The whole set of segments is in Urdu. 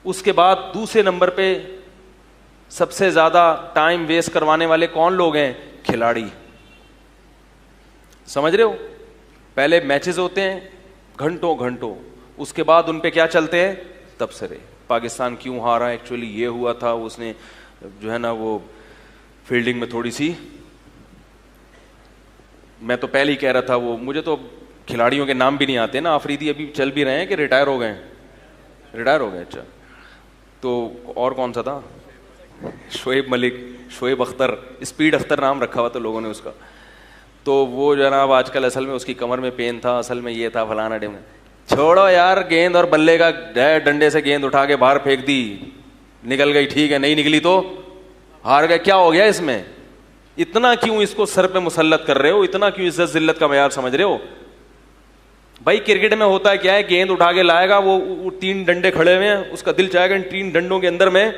اس کے بعد دوسرے نمبر پہ سب سے زیادہ ٹائم ویسٹ کروانے والے کون لوگ ہیں؟ کھلاڑی. سمجھ رہے ہو؟ پہلے میچز ہوتے ہیں گھنٹوں گھنٹوں, اس کے بعد ان پہ کیا چلتے ہیں؟ تبصرے. پاکستان کیوں ہارا, ایکچولی یہ ہوا تھا, اس نے جو ہے نا وہ فیلڈنگ میں تھوڑی سی, میں تو پہلے ہی کہہ رہا تھا, وہ مجھے تو کھلاڑیوں کے نام بھی نہیں آتے نا. آفریدی ابھی چل بھی رہے ہیں کہ ریٹائر ہو گئے؟ ریٹائر ہو گئے. اچھا, تو اور کون سا تھا؟ شعیب ملک, شعیب اختر, اسپیڈ اختر نام رکھا ہوا تھا لوگوں نے اس کا. تو وہ جناب آج کل اصل میں اس کی کمر میں پین تھا, اصل میں یہ تھا فلانا ڈیم. چھوڑو یار, گیند اور بلے کا ڈنڈے سے گیند اٹھا کے باہر پھینک دی, نکل گئی ٹھیک ہے, نہیں نکلی تو ہار گئے. کیا ہو گیا اس میں؟ اتنا کیوں اس کو سر پہ مسلط کر رہے ہو؟ اتنا کیوں عزت ذلت کا معیار سمجھ رہے ہو؟ بھائی کرکٹ میں ہوتا ہے کیا ہے, گیند اٹھا کے لائے گا, وہ 3 ڈنڈے کھڑے ہوئے ہیں, اس کا دل چاہے گا ان 3 ڈنڈوں کے اندر میں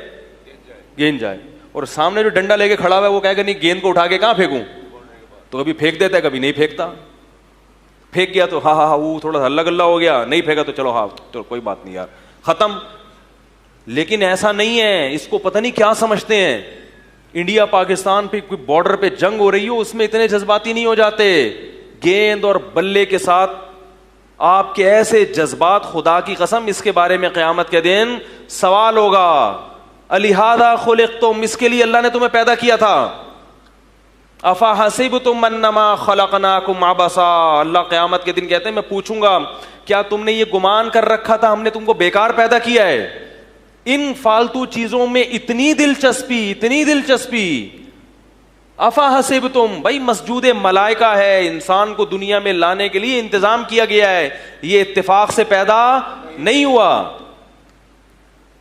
گیند جائے, اور سامنے جو ڈنڈا لے کے کھڑا ہوا ہے وہ کہے گا نہیں گیند کو اٹھا کے کہاں پھینکوں, تو کبھی پھینک دیتا ہے کبھی نہیں پھینکتا. پھینک گیا تو ہاں ہاں وہ تھوڑا سا ہلا گلا ہو گیا, نہیں پھینکا تو چلو ہاں تو کوئی بات نہیں یار, ختم. لیکن ایسا نہیں ہے, اس کو پتہ نہیں کیا سمجھتے ہیں. انڈیا پاکستان پہ کوئی بارڈر پہ جنگ ہو رہی ہو, اس میں اتنے جذباتی نہیں ہو جاتے. گیند اور بلے کے ساتھ آپ کے ایسے جذبات, خدا کی قسم اس کے بارے میں قیامت کے دن سوال ہوگا. لہذا خلقتم, اس کے لیے اللہ نے تمہیں پیدا کیا تھا. افحسبتم انما خلقناکم عبثا, اللہ قیامت کے دن کہتے ہیں میں پوچھوں گا کیا تم نے یہ گمان کر رکھا تھا ہم نے تم کو بیکار پیدا کیا ہے؟ ان فالتو چیزوں میں اتنی دلچسپی. افحسبتم, بھائی مسجود ملائکہ ہے, انسان کو دنیا میں لانے کے لیے انتظام کیا گیا ہے, یہ اتفاق سے پیدا نہیں ہوا.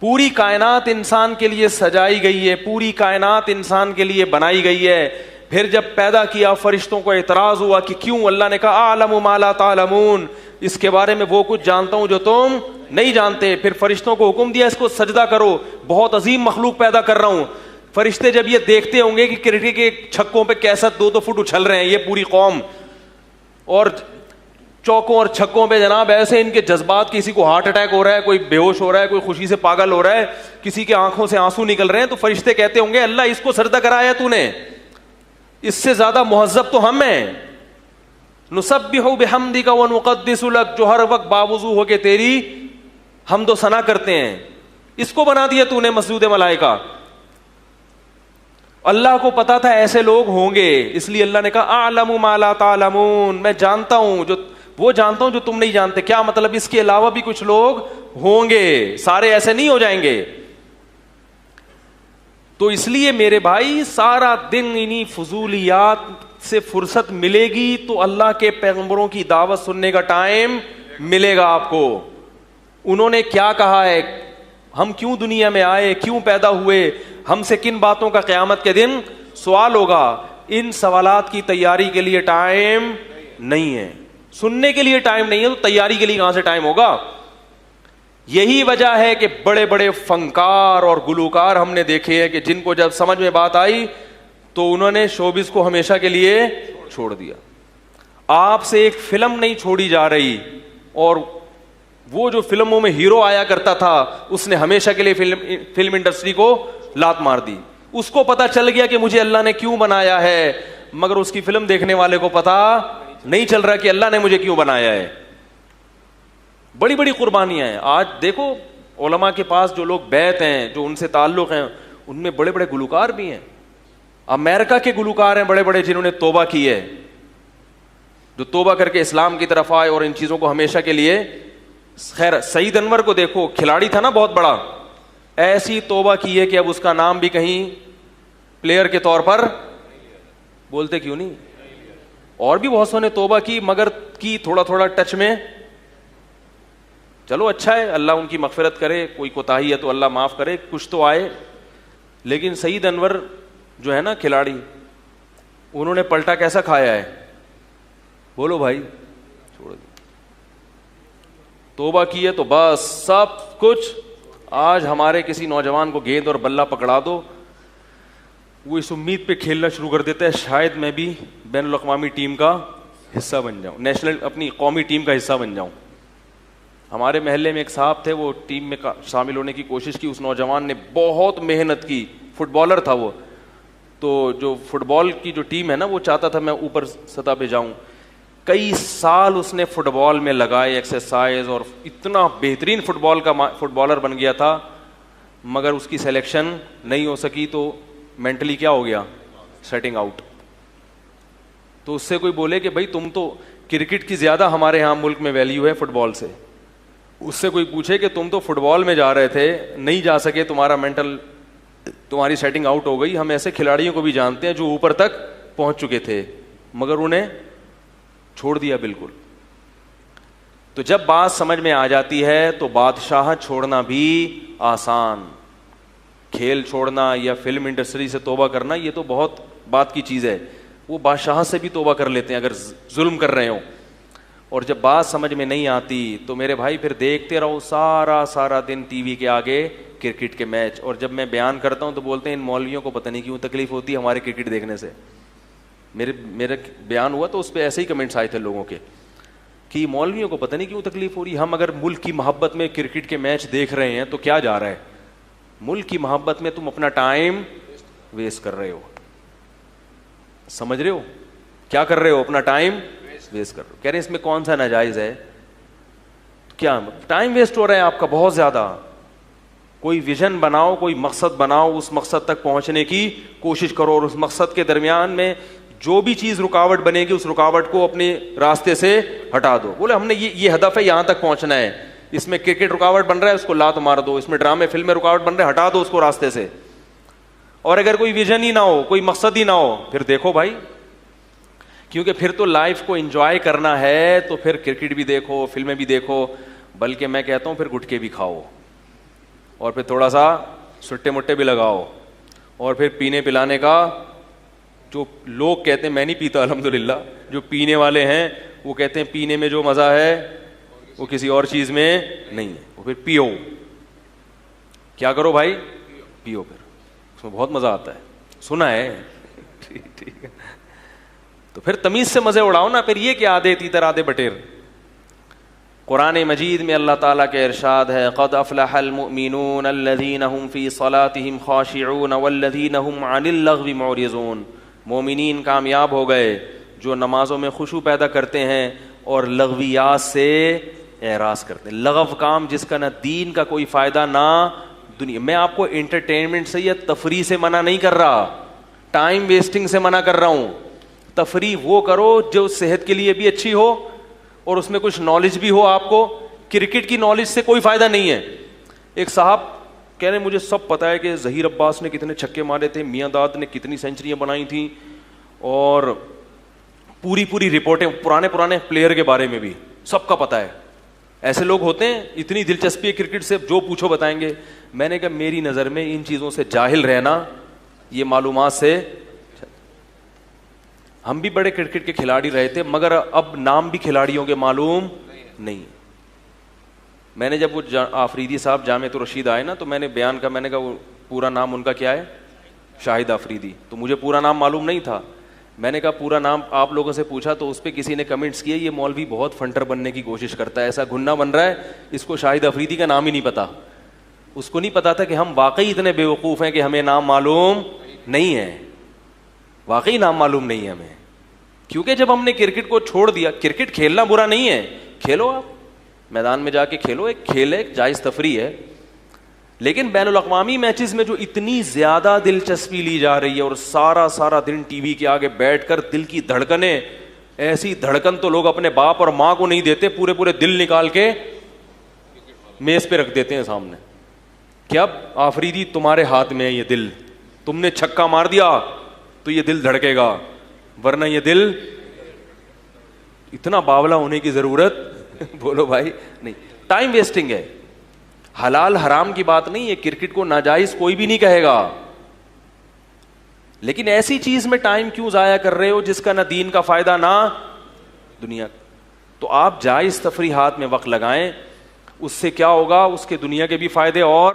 پوری کائنات انسان کے لیے سجائی گئی ہے, پوری کائنات انسان کے لیے بنائی گئی ہے. پھر جب پیدا کیا فرشتوں کو اعتراض ہوا کہ کیوں, اللہ نے کہا اعلم ما لا تعلمون, اس کے بارے میں وہ کچھ جانتا ہوں جو تم نہیں جانتے. پھر فرشتوں کو حکم دیا اس کو سجدہ کرو, بہت عظیم مخلوق پیدا کر رہا ہوں. فرشتے جب یہ دیکھتے ہوں گے کہ کرکٹ کے چھکوں پہ کیسا 2 فٹ اچھل رہے ہیں یہ پوری قوم, اور چوکوں اور چھکوں پہ جناب ایسے ان کے جذبات, کسی کو ہارٹ اٹیک ہو رہا ہے, کوئی بے ہوش ہو رہا ہے, کوئی خوشی سے پاگل ہو رہا ہے, کسی کے آنکھوں سے آنسو نکل رہے ہیں, تو فرشتے کہتے ہوں گے اللہ اس کو سجدہ کرایا تو نے, اس سے زیادہ مہذب تو ہم ہیں. نسبح بحمدک ونقدس لک, جو ہر وقت باوضو ہو کے تیری حمد و ثنا کرتے ہیں, اس کو بنا دیا تو نے مسجود ملائکہ. اللہ کو پتا تھا ایسے لوگ ہوں گے, اس لیے اللہ نے کہا اعلم ما لا تعلمون, میں جانتا ہوں جو تم نہیں جانتے. کیا مطلب؟ اس کے علاوہ بھی کچھ لوگ ہوں گے, سارے ایسے نہیں ہو جائیں گے. تو اس لیے میرے بھائی سارا دن انہی فضولیات سے فرصت ملے گی تو اللہ کے پیغمبروں کی دعوت سننے کا ٹائم ملے گا آپ کو. انہوں نے کیا کہا ہے, ہم کیوں دنیا میں آئے, کیوں پیدا ہوئے, ہم سے کن باتوں کا قیامت کے دن سوال ہوگا. ان سوالات کی تیاری کے لیے ٹائم نہیں ہے, سننے کے لیے ٹائم نہیں ہے, تو تیاری کے لیے کہاں سے ٹائم ہوگا. یہی وجہ ہے کہ بڑے بڑے فنکار اور گلوکار ہم نے دیکھے ہیں کہ جن کو جب سمجھ میں بات آئی تو انہوں نے شوبز کو ہمیشہ کے لیے چھوڑ دیا. آپ سے ایک فلم نہیں چھوڑی جا رہی, اور وہ جو فلموں میں ہیرو آیا کرتا تھا اس نے ہمیشہ کے لیے فلم انڈسٹری کو لات مار دی. اس کو پتا چل گیا کہ مجھے اللہ نے کیوں بنایا ہے, مگر اس کی فلم دیکھنے والے کو پتا نہیں چل رہا کہ اللہ نے مجھے کیوں بنایا ہے. بڑی بڑی قربانیاں ہیں. آج دیکھو علماء کے پاس جو لوگ بیعت ہیں, جو ان سے تعلق ہیں, ان میں بڑے بڑے گلوکار بھی ہیں. امریکہ کے گلوکار ہیں بڑے بڑے جنہوں نے توبہ کی ہے, جو توبہ کر کے اسلام کی طرف آئے اور ان چیزوں کو ہمیشہ کے لیے. خیر سعید انور کو دیکھو, کھلاڑی تھا نا بہت بڑا, ایسی توبہ کی ہے کہ اب اس کا نام بھی کہیں پلیئر کے طور پر بولتے کیوں نہیں. اور بھی بہت سو نے توبہ کی, مگر کی تھوڑا تھوڑا ٹچ میں. چلو اچھا ہے, اللہ ان کی مغفرت کرے, کوئی کوتاہی ہے تو اللہ معاف کرے, کچھ تو آئے. لیکن سعید انور جو ہے نا کھلاڑی, انہوں نے پلٹا کیسا کھایا ہے, بولو بھائی. چھوڑ دو, توبہ کی ہے تو بس سب کچھ. آج ہمارے کسی نوجوان کو گیند اور بلہ پکڑا دو, وہ اس امید پہ کھیلنا شروع کر دیتا ہے شاید میں بھی بین الاقوامی ٹیم کا حصہ بن جاؤں, نیشنل اپنی قومی ٹیم کا حصہ بن جاؤں. ہمارے محلے میں ایک صاحب تھے, وہ ٹیم میں شامل ہونے کی کوشش کی, اس نوجوان نے بہت محنت کی, فٹ بالر تھا وہ, تو جو فٹ بال کی جو ٹیم ہے نا وہ چاہتا تھا میں اوپر سطح پہ جاؤں. کئی سال اس نے فٹ بال میں لگائے, ایکسرسائز, اور اتنا بہترین فٹ بالر بن گیا تھا, مگر اس کی سلیکشن نہیں ہو سکی, تو مینٹلی کیا ہو گیا, سیٹنگ آؤٹ. تو اس سے کوئی بولے کہ بھائی تم تو کرکٹ کی زیادہ ہمارے یہاں ملک میں ویلیو ہے فٹ بال سے, اس سے کوئی پوچھے کہ تم تو فٹ بال میں جا رہے تھے, نہیں جا سکے, تمہاری سیٹنگ آؤٹ ہو گئی. ہم ایسے کھلاڑیوں کو بھی جانتے ہیں جو اوپر تک پہنچ چکے تھے مگر انہیں چھوڑ دیا بالکل. تو جب بات سمجھ میں آ جاتی ہے تو بادشاہ چھوڑنا بھی آسان, کھیل چھوڑنا یا فلم انڈسٹری سے توبہ کرنا یہ تو بہت بات کی چیز ہے, وہ بادشاہ سے بھی توبہ کر لیتے ہیں اگر ظلم کر رہے ہوں. اور جب بات سمجھ میں نہیں آتی تو میرے بھائی پھر دیکھتے رہو سارا دن ٹی وی کے آگے کرکٹ کے میچ. اور جب میں بیان کرتا ہوں تو بولتے ہیں ان مولویوں کو پتہ نہیں کیوں تکلیف ہوتی ہے ہمارے کرکٹ دیکھنے سے. میرا بیان ہوا تو اس پہ ایسے ہی کمنٹس آئے تھے لوگوں کے کہ مولویوں کو پتہ نہیں کیوں تکلیف ہو رہی. ہم اگر ملک کی محبت میں کرکٹ کے میچ دیکھ رہے ہیں تو کیا جا رہا ہے, ملک کی محبت میں تم اپنا ٹائم ویسٹ کر رہے ہو. سمجھ رہے ہو کیا کر رہے ہو, اپنا ٹائم ویسٹ کر رہے ہو. کہہ رہے ہیں اس میں کون سا ناجائز ہے, کیا ٹائم ویسٹ ہو رہا ہے آپ کا بہت زیادہ. کوئی ویژن بناؤ, کوئی مقصد بناؤ, اس مقصد تک پہنچنے کی کوشش کرو, اور اس مقصد کے درمیان میں جو بھی چیز رکاوٹ بنے گی اس رکاوٹ کو اپنے راستے سے ہٹا دو. بولے ہم نے یہ ہدف ہے, یہاں تک پہنچنا ہے, اس میں کرکٹ رکاوٹ بن رہا ہے اس کو لات مار دو, اس میں ڈرامے فلم میں رکاوٹ بن رہے ہیں ہٹا دو اس کو راستے سے. اور اگر کوئی ویژن ہی نہ ہو, کوئی مقصد ہی نہ ہو, پھر دیکھو بھائی, کیونکہ پھر تو لائف کو انجوائے کرنا ہے تو پھر کرکٹ بھی دیکھو, فلمیں بھی دیکھو, بلکہ میں کہتا ہوں پھر گٹکے بھی کھاؤ, اور پھر تھوڑا سا سٹے مٹے بھی لگاؤ, اور پھر پینے پلانے کا جو لوگ کہتے ہیں, میں نہیں پیتا الحمدللہ, جو پینے والے ہیں وہ کہتے ہیں پینے میں جو مزہ ہے وہ کسی اور چیز میں نہیں ہے, وہ پھر پیو. کیا کرو بھائی, پیو, پھر اس میں بہت مزہ آتا ہے, سنا ہے. ٹھیک ہے, تو پھر تمیز سے مزے اڑاؤ نا. پھر یہ کیا آدھے تیتر آدھے بٹیر. قرآن مجید میں اللہ تعالیٰ کے ارشاد ہے, قد افلح المؤمنون الذین هم فی صلاتهم خاشعون والذین هم عن اللغو معرضون. مومنین کامیاب ہو گئے جو نمازوں میں خشوع پیدا کرتے ہیں اور لغویات سے اعراض کرتے ہیں. لغو کام جس کا نہ دین کا کوئی فائدہ نہ دنیا. میں آپ کو انٹرٹینمنٹ سے یا تفریح سے منع نہیں کر رہا, ٹائم ویسٹنگ سے منع کر رہا ہوں. تفریح وہ کرو جو صحت کے لیے بھی اچھی ہو اور اس میں کچھ نالج بھی ہو آپ کو. کرکٹ کی نالج سے کوئی فائدہ نہیں ہے. ایک صاحب کہہ رہے ہیں مجھے سب پتا ہے کہ ظہیر عباس نے کتنے چھکے مارے تھے, میاں داد نے کتنی سینچریاں بنائی تھیں, اور پوری رپورٹیں پرانے پلیئر کے بارے میں بھی سب کا پتا ہے. ایسے لوگ ہوتے ہیں, اتنی دلچسپی ہے کرکٹ سے, جو پوچھو بتائیں گے. میں نے کہا میری نظر میں ان چیزوں سے جاہل رہنا, یہ معلومات سے. ہم بھی بڑے کرکٹ کے کھلاڑی رہے تھے مگر اب نام بھی کھلاڑیوں کے معلوم نہیں. میں نے جب وہ آفریدی صاحب جامعۃ الرشید آئے نا تو میں نے بیان کا, میں نے کہا وہ پورا نام ان کا کیا ہے, شاہد آفریدی. تو مجھے پورا نام معلوم نہیں تھا. میں نے کہا پورا نام آپ لوگوں سے پوچھا تو اس پہ کسی نے کمنٹس کیے یہ مولوی بہت فنٹر بننے کی کوشش کرتا ہے, ایسا گھنا بن رہا ہے, اس کو شاہد آفریدی کا نام ہی نہیں پتا. اس کو نہیں پتا تھا کہ ہم واقعی اتنے بیوقوف ہیں کہ ہمیں نام معلوم نہیں ہے, واقعی نام معلوم نہیں ہے ہمیں. کیونکہ جب ہم نے کرکٹ کو چھوڑ دیا, کرکٹ کھیلنا برا نہیں ہے, کھیلو, آپ میدان میں جا کے کھیلو, ایک کھیل ہے, ایک جائز تفریح ہے. لیکن بین الاقوامی میچز میں جو اتنی زیادہ دلچسپی لی جا رہی ہے اور سارا دن ٹی وی کے آگے بیٹھ کر دل کی دھڑکنیں, ایسی دھڑکن تو لوگ اپنے باپ اور ماں کو نہیں دیتے, پورے دل نکال کے میز پہ رکھ دیتے ہیں سامنے کہ اب آفریدی تمہارے ہاتھ میں ہے یہ دل, تم نے چھکا مار دیا تو یہ دل دھڑکے گا, ورنہ یہ دل. اتنا باولا ہونے کی ضرورت بولو بھائی نہیں. ٹائم ویسٹنگ ہے, حلال حرام کی بات نہیں ہے, کرکٹ کو ناجائز کوئی بھی نہیں کہے گا, لیکن ایسی چیز میں ٹائم کیوں ضائع کر رہے ہو جس کا نہ دین کا فائدہ نہ دنیا. تو آپ جائز تفریحات میں وقت لگائیں, اس سے کیا ہوگا, اس کے دنیا کے بھی فائدے اور